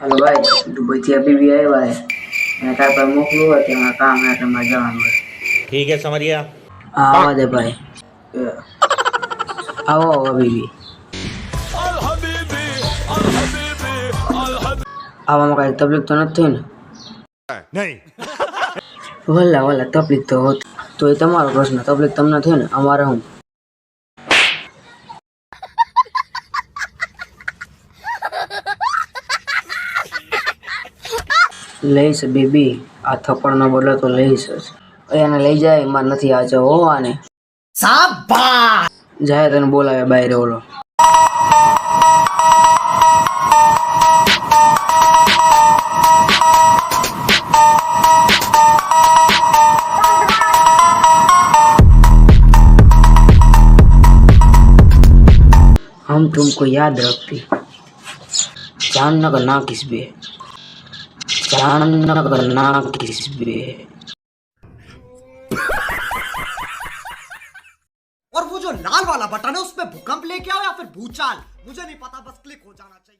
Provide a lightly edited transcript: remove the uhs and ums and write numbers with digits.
Hello भाई, Dubai થી अभी भी आया है मैं तार पर मोकलू है कि मैं काम है એટલે મારે જવાનું है। ठीक है समझ गया। હા આવા દે ભાઈ। આવો અભી भी આવામાં કઈ તકલીફ તો નથી ને? नहीं। વલ્લા વલ્લા તકલીફ તો હોત તો એ તમારો પ્રશ્ન, તકલીફ તમને થઈ ને અમારે હું। લઈશ બેબી, આ થપ્પડ ન બોલે તો લઈશ જ। એને લઈ જાય એમાં નથી આ જવો આને શાબાશ જાય તને બોલાવે બહાર ઓલો। हम तुमको याद रखती जाननगर ना किसबे जाननगर ना किसबे। और वो जो लाल वाला बटन है उसमें भूकंप लेके आओ या फिर भूचाल, मुझे नहीं पता, बस क्लिक हो जाना चाहिए।